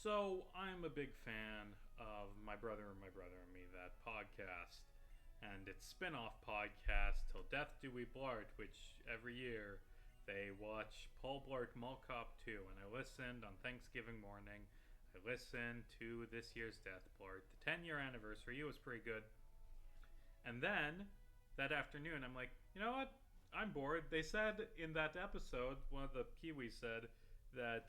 So I'm a big fan of My Brother and My Brother and Me, that podcast, and its spin-off podcast, Till Death Do We Blart, which every year they watch Paul Blart Mall Cop 2, and I listened on Thanksgiving morning. I listened to this year's Death Blart. The 10-year anniversary, it was pretty good. And then, that afternoon, I'm like, you know what? I'm bored. They said in that episode, one of the Kiwis said that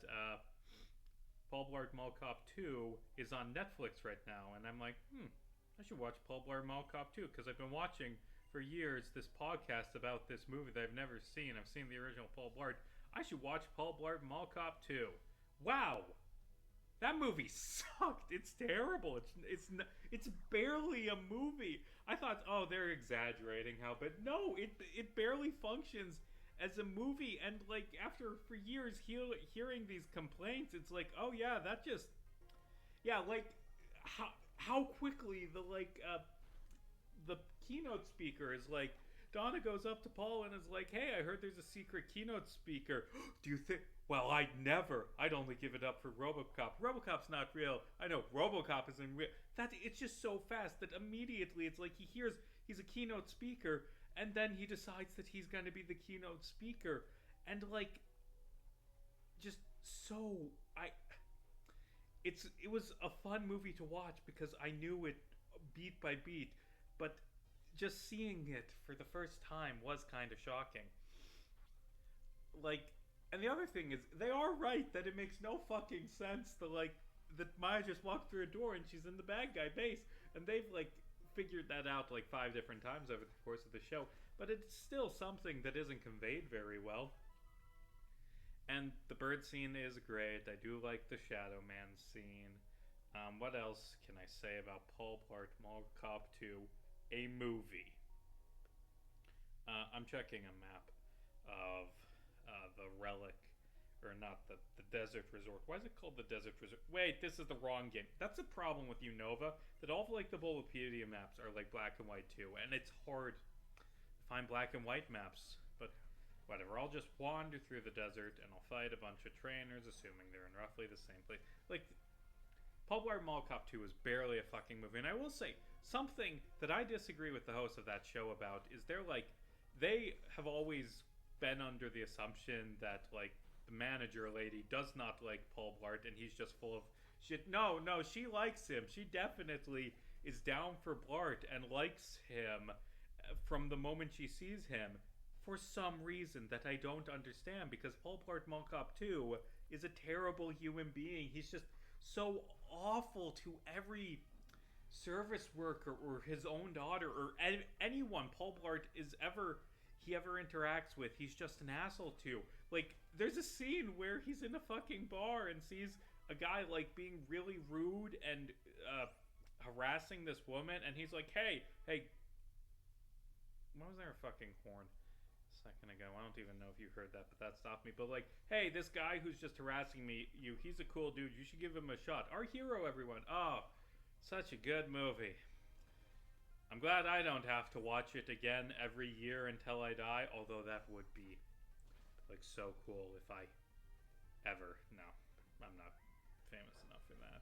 Paul Blart Mall Cop 2 is on Netflix right now. And I'm like, I should watch Paul Blart Mall Cop 2 because I've been watching for years this podcast about this movie that I've never seen. I've seen the original Paul Blart. I should watch Paul Blart Mall Cop 2. Wow! That movie sucked. It's terrible. It's barely a movie. I thought, oh, they're exaggerating how, but no, it barely functions as a movie. And like after for years hearing these complaints, it's like, oh yeah, that just yeah, like how quickly the keynote speaker is like, Donna goes up to Paul and is like, hey, I heard there's a secret keynote speaker. Do you think... Well, I'd never. I'd only give it up for RoboCop. RoboCop's not real. I know RoboCop isn't real. It's just so fast that immediately it's like he hears he's a keynote speaker and then he decides that he's going to be the keynote speaker. And like, just so... It was a fun movie to watch because I knew it beat by beat, but just seeing it for the first time was kind of shocking. Like, and the other thing is, they are right that it makes no fucking sense that Maya just walked through a door and she's in the bad guy base, and they've figured that out 5 different times over the course of the show, but it's still something that isn't conveyed very well. And the bird scene is great. I do like the Shadow Man scene. What else can I say about Paul Blart Mall Cop 2? A movie. I'm checking a map of the relic, or not the desert resort. Why is it called the desert resort? Wait, this is the wrong game. That's a problem with Unova, that all of the Bulbapedia maps are black and white too, and it's hard to find black and white maps. But whatever, I'll just wander through the desert and I'll fight a bunch of trainers, assuming they're in roughly the same place. Paul Blart Mall Cop 2 is barely a fucking movie. And I will say, something that I disagree with the host of that show about is they have always been under the assumption that, the manager lady does not like Paul Blart and he's just full of shit. No, she likes him. She definitely is down for Blart and likes him from the moment she sees him for some reason that I don't understand, because Paul Blart Mall Cop 2 is a terrible human being. He's just so awful to every service worker or his own daughter or anyone Paul Blart ever interacts with. He's just an asshole to. There's a scene where he's in a fucking bar and sees a guy being really rude and harassing this woman, and he's like, hey, why was there a fucking horn a second ago? I don't even know if you heard that, but that stopped me. But hey, this guy who's just harassing he's a cool dude. You should give him a shot. Our hero, everyone. Oh, such a good movie. I'm glad I don't have to watch it again every year until I die, although that would be so cool if I ever... No, I'm not famous enough for that.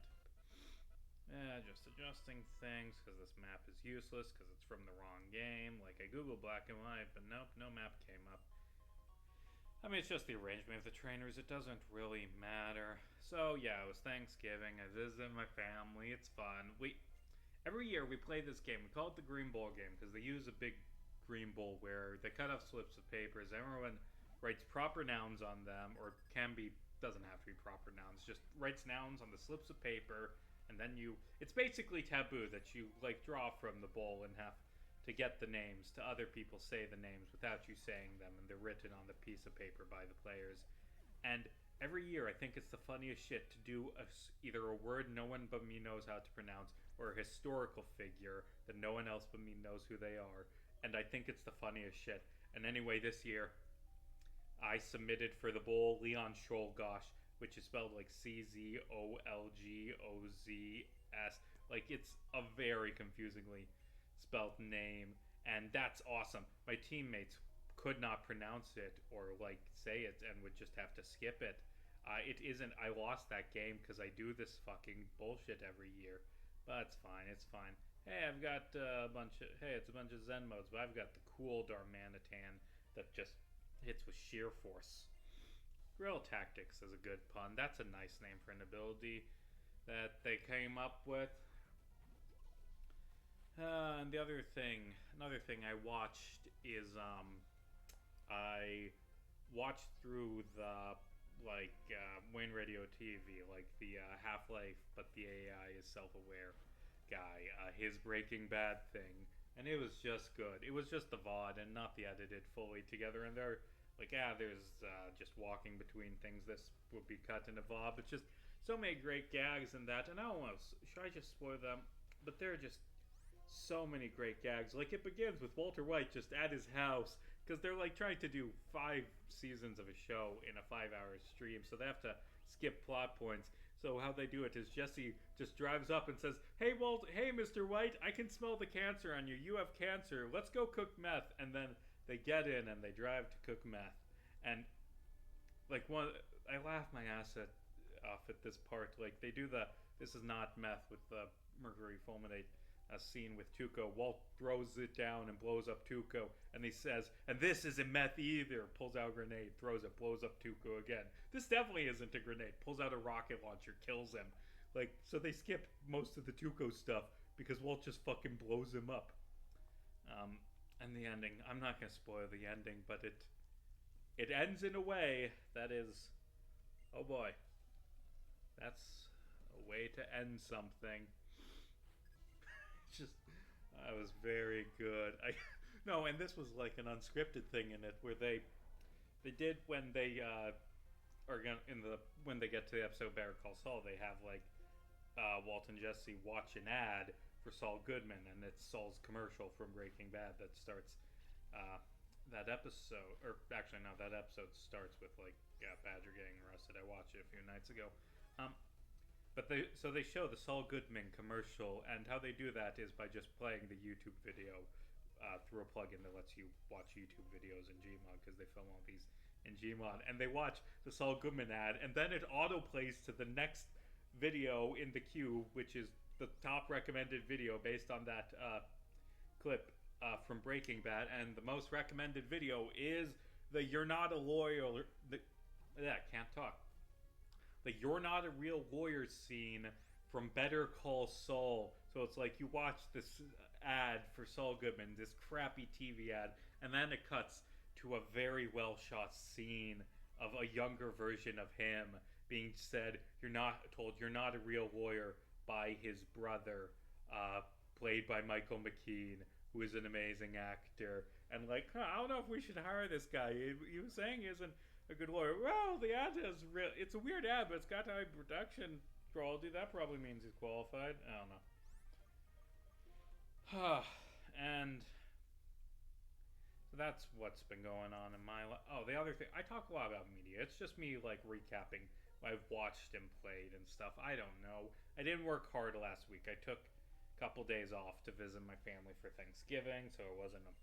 Just adjusting things because this map is useless because it's from the wrong game. I googled black and white, but nope, no map came up. I mean, it's just the arrangement of the trainers. It doesn't really matter. So yeah, it was Thanksgiving. I visited my family. It's fun. Every year we play this game. We call it the Green Bowl game because they use a big green bowl where they cut off slips of papers. Everyone writes proper nouns on them, or doesn't have to be proper nouns, just writes nouns on the slips of paper. And then it's basically taboo that you draw from the bowl and have to get the names to other people say the names without you saying them, and they're written on the piece of paper by the players. And every year I think it's the funniest shit to do either a word no one but me knows how to pronounce, or a historical figure that no one else but me knows who they are. And I think it's the funniest shit. And anyway, this year I submitted for the bowl Leon Czolgosz, which is spelled Czolgozs. It's a very confusingly spelled name, and that's awesome. My teammates could not pronounce it or say it and would just have to skip it. It isn't. I lost that game because I do this fucking bullshit every year. But it's fine. It's fine. Hey, I've got a bunch of. Hey, it's a bunch of Zen modes, but I've got the cool Darmanitan that just hits with sheer force. Guerrilla Tactics is a good pun. That's a nice name for an ability that they came up with. And another thing I watched is I watched through the Wayne Radio TV, like the Half Life, but the AI is self-aware guy. His Breaking Bad thing, and it was just good. It was just the VOD and not the edited fully together. And they're like, there's just walking between things. This would be cut into VOD, but just so many great gags in that. And I don't know, should I just spoil them? But there are just so many great gags. Like, it begins with Walter White just at his house because they're like trying to do 5 seasons of a show in a 5-hour stream, so they have to skip plot points. So how they do it is Jesse just drives up and says, "Hey hey Mr. White, I can smell the cancer on you. You have cancer. Let's go cook meth." And then they get in and they drive to cook meth. And like I laugh my ass off at this part. Like they do this is not meth with the mercury fulminate. A scene with Tuco. Walt throws it down and blows up Tuco, and he says, "And this isn't meth either." Pulls out a grenade, throws it, blows up Tuco again. This definitely isn't a grenade. Pulls out a rocket launcher, kills him. Like, so they skip most of the Tuco stuff because Walt just fucking blows him up. And the ending. I'm not gonna spoil the ending, but it ends in a way that is, oh boy, that's a way to end something. Just was very good. No, and this was like an unscripted thing in it where they did when they are gonna when they get to the episode Better Call Saul, they have like Walt and Jesse watch an ad for Saul Goodman, and it's Saul's commercial from Breaking Bad that starts that episode. Or actually, no, that episode starts with like Badger getting arrested. I watched it a few nights ago. But they show the Saul Goodman commercial, and how they do that is by just playing the YouTube video through a plugin that lets you watch YouTube videos in Gmod, because they film all these in Gmod. And they watch the Saul Goodman ad, and then it auto plays to the next video in the queue, which is the top recommended video based on that clip from Breaking Bad. And the most recommended video is the "You're Not a Lawyer." Can't talk. The "You're Not a Real Lawyer" scene from Better Call Saul. So it's like you watch this ad for Saul Goodman, this crappy TV ad, and then it cuts to a very well shot scene of a younger version of him being said, "You're not a real lawyer" by his brother, played by Michael McKean, who is an amazing actor. And like, I don't know if we should hire this guy. He was saying he isn't a good lawyer. Well, the ad is real. It's a weird ad, but it's got high production quality. That probably means he's qualified. I don't know. And so that's what's been going on in my life. Oh, the other thing, I talk a lot about media. It's just me like recapping what I've watched and played and stuff. I don't know. I didn't work hard last week. I took a couple days off to visit my family for Thanksgiving, so it wasn't a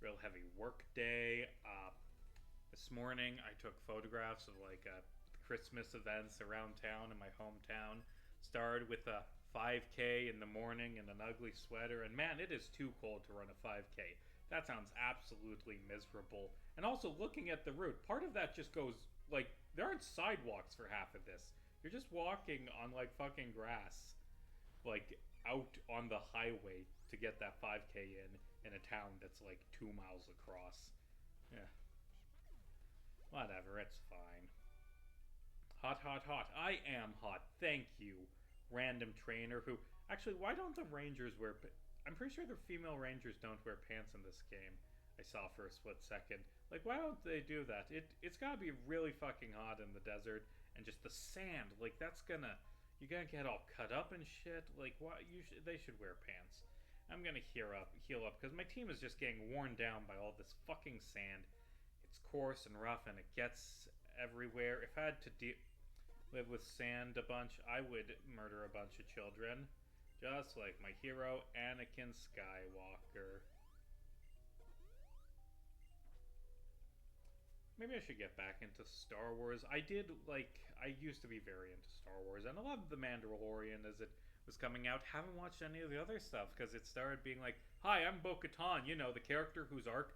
real heavy work day. This morning, I took photographs of like Christmas events around town in my hometown. Started with a 5K in the morning in an ugly sweater, and man, it is too cold to run a 5K. That sounds absolutely miserable. And also, looking at the route, part of that just goes like there aren't sidewalks for half of this. You're just walking on like fucking grass, like out on the highway to get that 5K in a town that's like 2 miles across. Yeah. Whatever, it's fine. Hot, hot, hot. I am hot. Thank you, random trainer who... Actually, why don't the Rangers wear... I'm pretty sure the female Rangers don't wear pants in this game. I saw for a split second. Like, why don't they do that? It's gotta be really fucking hot in the desert. And just the sand, like, that's gonna... You're gonna get all cut up and shit. Like, why? They should wear pants. I'm gonna heal up, because my team is just getting worn down by all this fucking sand. It's coarse and rough, and it gets everywhere. If I had to live with sand a bunch, I would murder a bunch of children. Just like my hero, Anakin Skywalker. maybe I should get back into Star Wars. I used to be very into Star Wars, and I loved The Mandalorian as it was coming out. Haven't watched any of the other stuff because it started being like, "Hi, I'm Bo-Katan," the character whose arc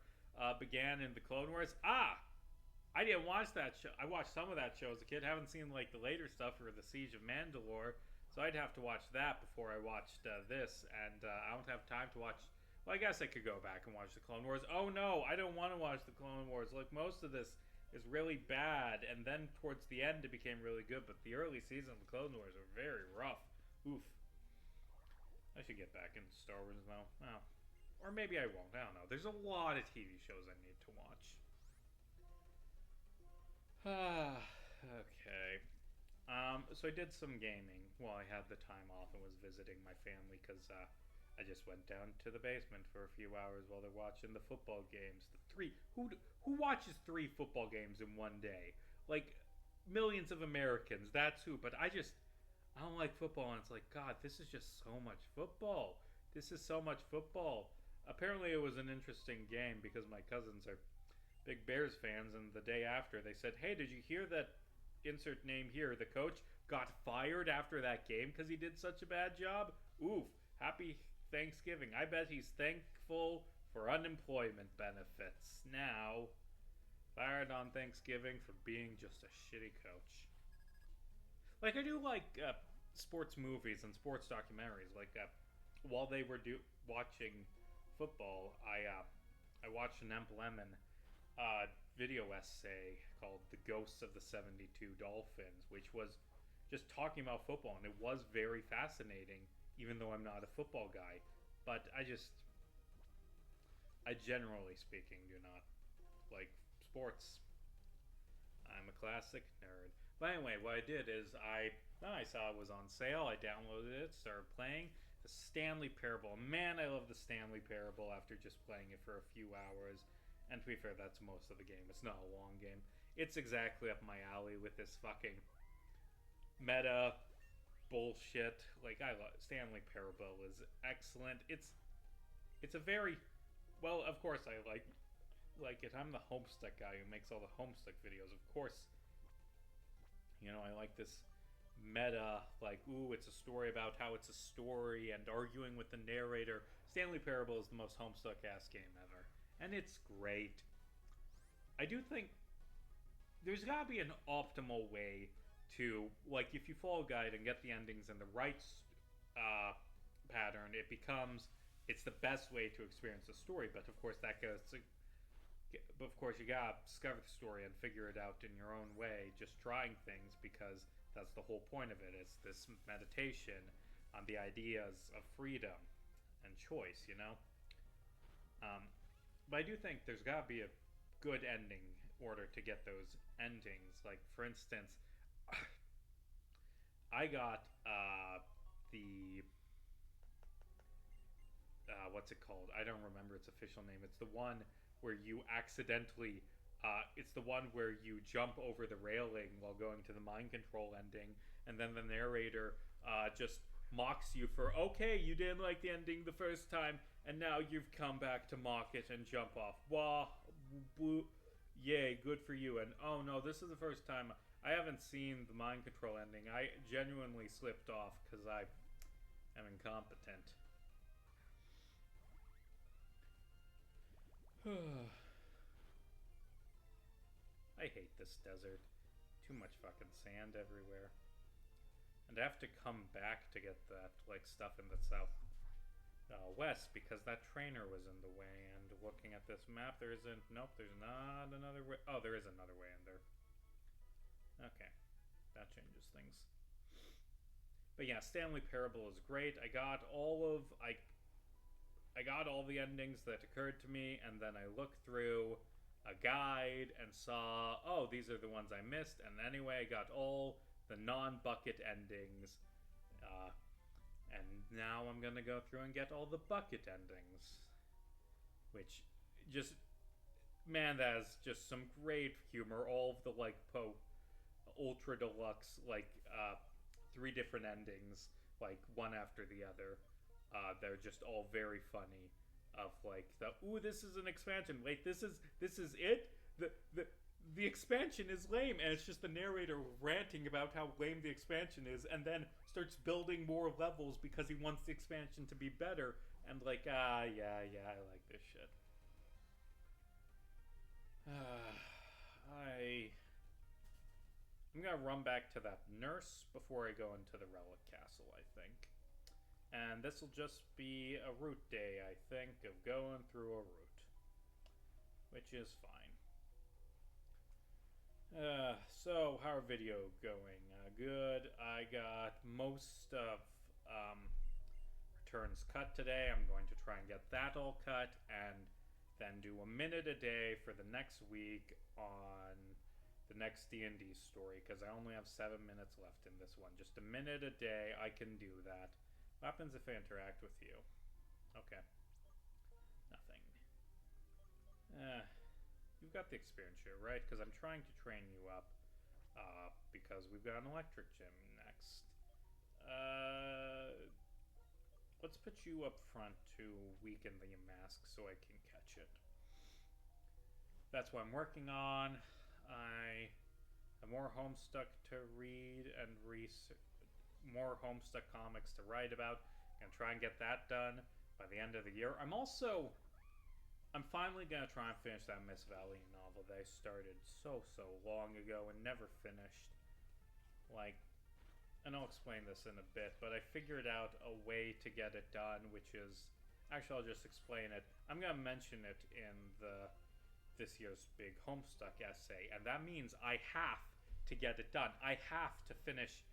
began in the Clone Wars. I didn't watch that show. I watched some of that show as a kid. Haven't seen like the later stuff or the Siege of Mandalore, so I'd have to watch that before I watched this. And I don't have time to watch. Well, I guess I could go back and watch the Clone Wars. Oh no, I don't want to watch the Clone Wars. Like most of this is really bad, and then towards the end it became really good. But the early season of the Clone Wars are very rough. Oof. I should get back into Star Wars now. Oh. Or maybe I won't. I don't know. There's a lot of TV shows I need to watch. Okay. So I did some gaming while I had the time off and was visiting my family because I just went down to the basement for a few hours while they're watching the football games. Who watches 3 football games in one day? Like millions of Americans. That's who. But I don't like football, and it's like, God, this is just so much football. This is so much football. Apparently, it was an interesting game because my cousins are big Bears fans, and the day after they said, "Hey, did you hear that insert name here, the coach got fired after that game because he did such a bad job?" Oof, happy Thanksgiving. I bet he's thankful for unemployment benefits now. Fired on Thanksgiving for being just a shitty coach. Like, I do like sports movies and sports documentaries. Like, while they were watching football, I watched an Emp Lemon video essay called "The Ghosts of the 72 Dolphins," which was just talking about football, and it was very fascinating, even though I'm not a football guy. But I generally speaking do not like sports. I'm a classic nerd. But anyway, what I did is I saw it was on sale. I downloaded it, started playing the Stanley Parable. Man, I love the Stanley Parable after just playing it for a few hours. And to be fair, that's most of the game. It's not a long game. It's exactly up my alley with this fucking meta bullshit. Like, I love Stanley Parable is excellent. It's a very well, of course I like it. I'm the Homestuck guy who makes all the Homestuck videos. Of course, I like this meta, like, ooh, it's a story about how it's a story and arguing with the narrator. Stanley Parable is the most Homestuck-ass game ever. And it's great. I do think there's gotta be an optimal way to, like, if you follow a guide and get the endings in the right pattern, it's the best way to experience the story. But of course, you gotta discover the story and figure it out in your own way, just trying things, because that's the whole point of it. It's this meditation on the ideas of freedom and choice, But I do think there's got to be a good ending order to get those endings. Like, for instance, I got the... what's it called? I don't remember its official name. It's the one where you accidentally... it's the one where you jump over the railing while going to the mind control ending, and then the narrator just mocks you for, okay, you didn't like the ending the first time, and now you've come back to mock it and jump off. Wah, boo, yay, good for you. And oh no, this is the first time I haven't seen the mind control ending. I genuinely slipped off because I am incompetent. I hate this desert. Too much fucking sand everywhere. And I have to come back to get that, like, stuff in the south west because that trainer was in the way. And looking at this map, there's not another way. Oh, there is another way in there. Okay, that changes things. But yeah, Stanley Parable is great. I got all the endings that occurred to me, and then I looked through a guide and saw, oh, these are the ones I missed. And anyway, I got all the non-bucket endings, and now I'm gonna go through and get all the bucket endings, which just, man, that is just some great humor. All of the, like, ultra deluxe, like, 3 different endings, like, one after the other, they're just all very funny. Of, like, ooh, this is an expansion. Wait, this is it? the expansion is lame, and it's just the narrator ranting about how lame the expansion is, and then starts building more levels because he wants the expansion to be better. And like, yeah, I like this shit. I'm gonna run back to that nurse before I go into the relic castle, I think. And this will just be a route day, I think, of going through a route, which is fine. So how are video going? Good. I got most of returns cut today. I'm going to try and get that all cut, and then do a minute a day for the next week on the next D&D story, because I only have 7 minutes left in this one. Just a minute a day, I can do that. What happens if I interact with you? Okay. Nothing. You've got the experience here, right? Because I'm trying to train you up. Because we've got an electric gym next. Let's put you up front to weaken the mask so I can catch it. That's what I'm working on. I have more Homestuck to read and more Homestuck comics to write about. I'm gonna try and get that done by the end of the year. I'm finally gonna try and finish that Miss Valley novel that I started so long ago and never finished. Like, and I'll explain this in a bit, but I figured out a way to get it done, which is, actually I'll just explain it. I'm gonna mention it in this year's big Homestuck essay, and that means I have to get it done. I have to finish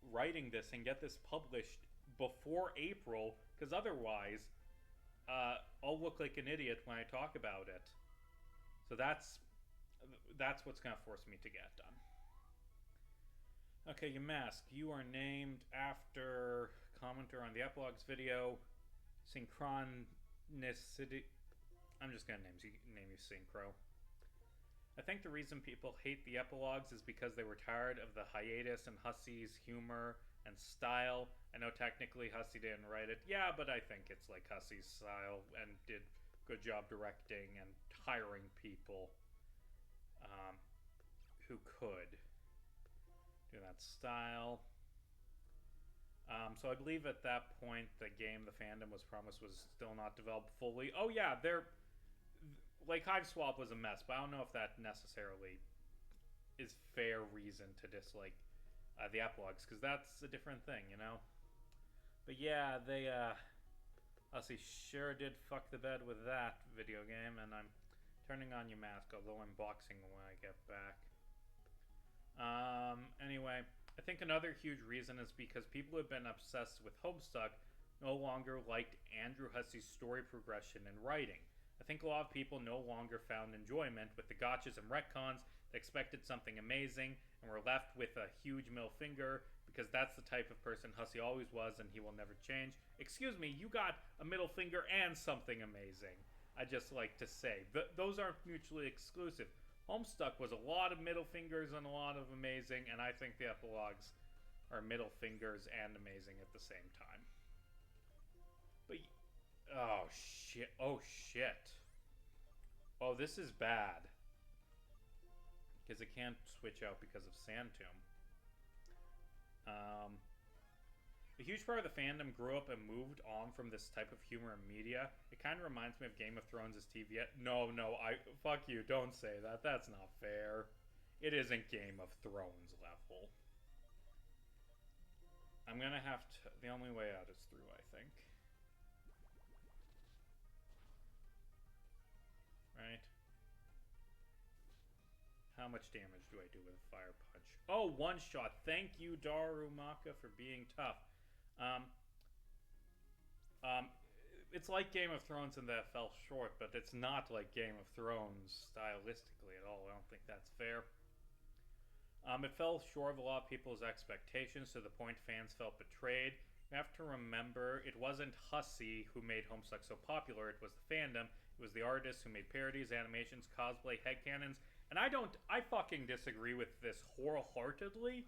writing this and get this published before April, because otherwise I'll look like an idiot when I talk about it. So that's what's gonna force me to get done. Okay, your mask. You are named after commenter on the epilogues video. Synchronicity. I'm just gonna name you Synchro. I think the reason people hate the epilogues is because they were tired of the hiatus and Hussey's humor and style. I know technically Hussey didn't write it. Yeah, but I think it's like Hussey's style and did good job directing and hiring people who could do that style. So I believe at that point the game the fandom was promised was still not developed fully. Oh yeah, like Hive Swap was a mess, but I don't know if that necessarily is fair reason to dislike the epilogues, because that's a different thing, you know? But yeah, they Hussey sure did fuck the bed with that video game, and I'm turning on your mask, although I'm boxing when I get back. Anyway, I think another huge reason is because people who have been obsessed with Homestuck no longer liked Andrew Hussey's story progression and writing. I think a lot of people no longer found enjoyment with the gotchas and retcons. They expected something amazing and were left with a huge middle finger, because that's the type of person Hussey always was and he will never change. Excuse me, you got a middle finger and something amazing. I just like to say. Those aren't mutually exclusive. Homestuck was a lot of middle fingers and a lot of amazing, and I think the epilogues are middle fingers and amazing at the same time. But, oh shit, oh, this is bad. Because it can't switch out because of Sand Tomb. A huge part of the fandom grew up and moved on from this type of humor and media. It kind of reminds me of Game of Thrones as TV. No, fuck you, don't say that. That's not fair. It isn't Game of Thrones level. I'm gonna have to, the only way out is through, I think. Right? How much damage do I do with a fire punch? Oh, one shot. Thank you, Darumaka, for being tough. It's like Game of Thrones in that it fell short, but it's not like Game of Thrones stylistically at all. I don't think that's fair. It fell short of a lot of people's expectations, to the point fans felt betrayed. You have to remember, it wasn't Hussey who made Homestuck so popular, it was the fandom. It was the artists who made parodies, animations, cosplay, headcanons. And I fucking disagree with this wholeheartedly.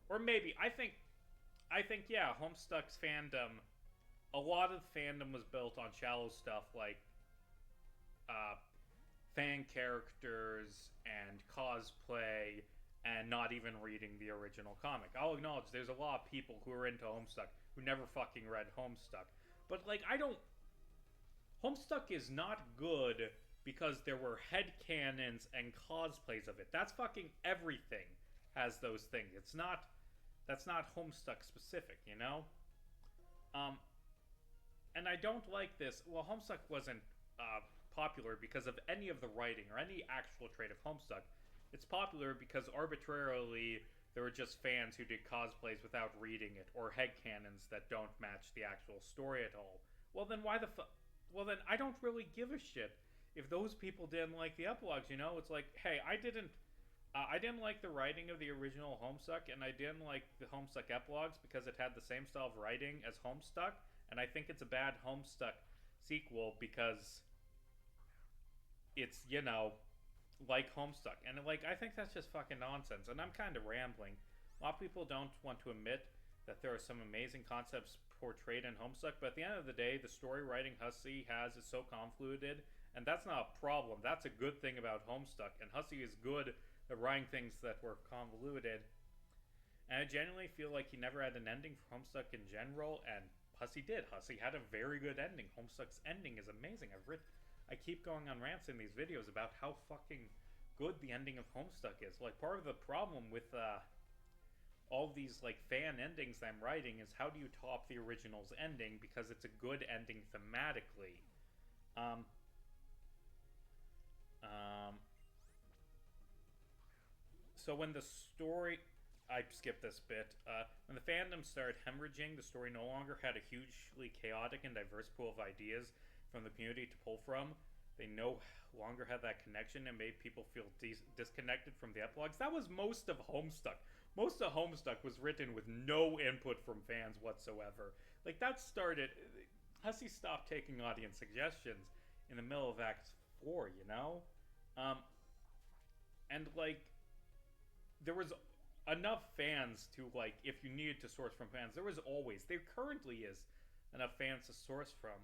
Or maybe, I think, yeah, Homestuck's fandom, a lot of fandom was built on shallow stuff like fan characters and cosplay and not even reading the original comic. I'll acknowledge there's a lot of people who are into Homestuck who never fucking read Homestuck. But, like, I don't. Homestuck is not good because there were headcanons and cosplays of it. That's fucking everything has those things. It's not. That's not Homestuck specific, you know? And I don't like this. Well, Homestuck wasn't popular because of any of the writing or any actual trait of Homestuck. It's popular because arbitrarily there were just fans who did cosplays without reading it, or headcanons that don't match the actual story at all. Well, then why the fuck? Well, then I don't really give a shit if those people didn't like the epilogues. You know, it's like, hey, I didn't like the writing of the original Homestuck, and I didn't like the Homestuck epilogues because it had the same style of writing as Homestuck, and I think it's a bad Homestuck sequel because it's, you know, like Homestuck. And, like, I think that's just fucking nonsense, and I'm kind of rambling. A lot of people don't want to admit that there are some amazing concepts portrayed in Homestuck, but at the end of the day, the story writing Hussey has is so convoluted, and that's not a problem. That's a good thing about Homestuck, and Hussey is good at writing things that were convoluted. And I genuinely feel like he never had an ending for Homestuck in general, and Hussey did. Hussey had a very good ending. Homestuck's ending is amazing. I keep going on rants in these videos about how fucking good the ending of Homestuck is. Like, part of the problem with all these, like, fan endings I'm writing is how do you top the original's ending, because it's a good ending thematically. So when the story... I skipped this bit. When the fandom started hemorrhaging, the story no longer had a hugely chaotic and diverse pool of ideas from the community to pull from. They no longer had that connection and made people feel disconnected from the epilogues. That was most of Homestuck. Most of Homestuck was written with no input from fans whatsoever. Like, that started... Hussey stopped taking audience suggestions in the middle of Act 4, you know? And, like, there was enough fans to, like, if you needed to source from fans, there currently is enough fans to source from.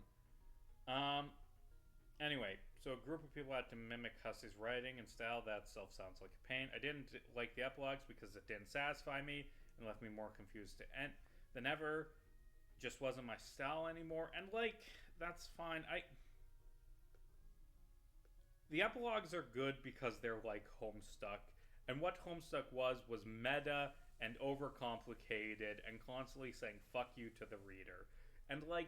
Anyway, so a group of people had to mimic Hussey's writing and style. That self sounds like a pain. I didn't like the epilogues because it didn't satisfy me and left me more confused than ever. Just wasn't my style anymore. And, like, that's fine. The epilogues are good because they're like Homestuck. And what Homestuck was meta and overcomplicated and constantly saying fuck you to the reader. And, like,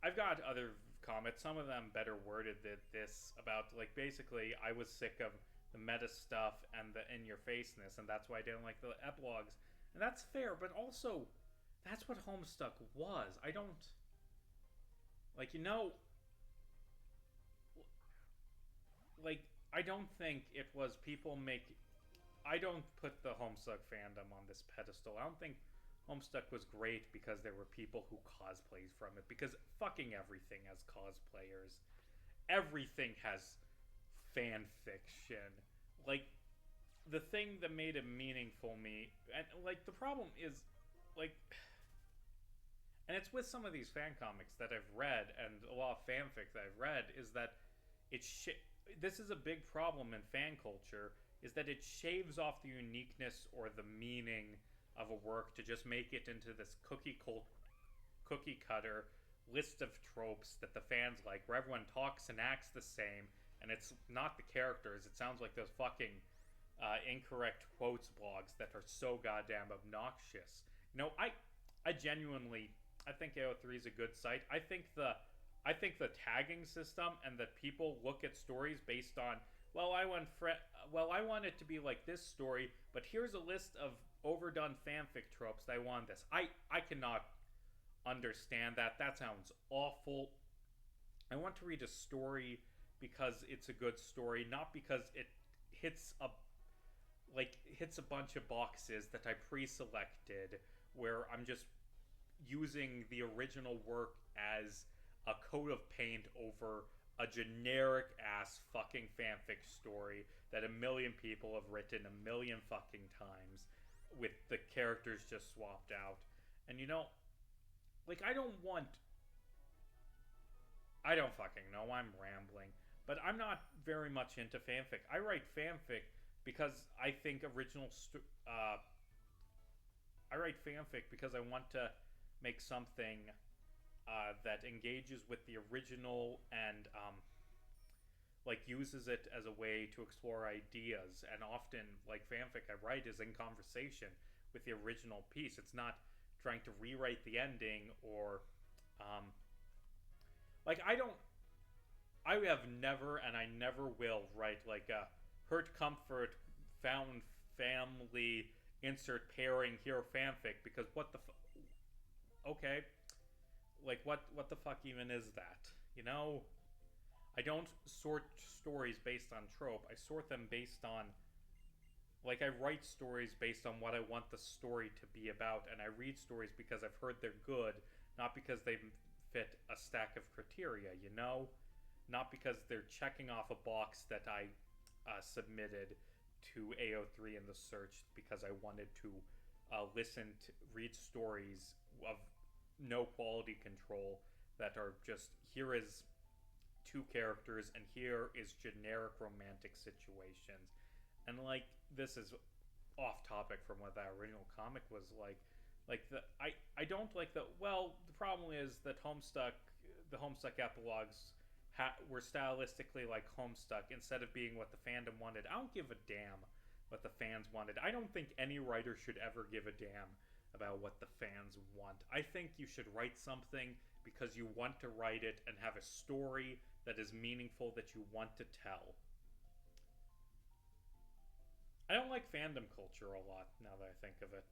I've got other comments, some of them better worded than this, about, like, basically I was sick of the meta stuff and the in-your-faceness, and that's why I didn't like the epilogues. And that's fair, but also, that's what Homestuck was. I don't... Like, you know... Like, I don't think it was people I don't put the Homestuck fandom on this pedestal. I don't think Homestuck was great because there were people who cosplayed from it. Because fucking everything has cosplayers. Everything has fan fiction. Like, the thing that made it meaningful me... And, like, the problem is, like... And it's with some of these fan comics that I've read, and a lot of fanfic that I've read, is that this is a big problem in fan culture, is that it shaves off the uniqueness or the meaning of a work to just make it into this cookie cutter list of tropes that the fans like, where everyone talks and acts the same, and it's not the characters. It sounds like those fucking incorrect quotes blogs that are so goddamn obnoxious. You know, I genuinely, I think AO3 is a good site. I think the tagging system and that people look at stories based on, well, I want it to be like this story, but here's a list of overdone fanfic tropes that I want this. I cannot understand that. That sounds awful. I want to read a story because it's a good story, not because it hits a bunch of boxes that I pre-selected, where I'm just using the original work as a coat of paint over a generic ass fucking fanfic story that a million people have written a million fucking times with the characters just swapped out. And, you know, like, I don't fucking know, I'm rambling. But I'm not very much into fanfic. I write fanfic because I write fanfic because I want to make something that engages with the original and like uses it as a way to explore ideas. And often, like fanfic I write is in conversation with the original piece. It's not trying to rewrite the ending or um, like I have never and I never will write like a hurt comfort found family insert pairing hero fanfic because okay, like what the fuck even is that? You know, I don't sort stories based on trope. I sort them based on like I write stories based on what I want the story to be about, and I read stories because I've heard they're good, not because they fit a stack of criteria. You know, not because they're checking off a box that I submitted to AO3 in the search because I wanted to read stories of no quality control that are just here is two characters and here is generic romantic situations. And like this is off topic from what that original comic was like. Like I don't like the the problem is that the Homestuck epilogues were stylistically like Homestuck instead of being what the fandom wanted. I don't give a damn what the fans wanted. I don't think any writer should ever give a damn about what the fans want. I think you should write something because you want to write it and have a story that is meaningful that you want to tell. I don't like fandom culture a lot now that I think of it.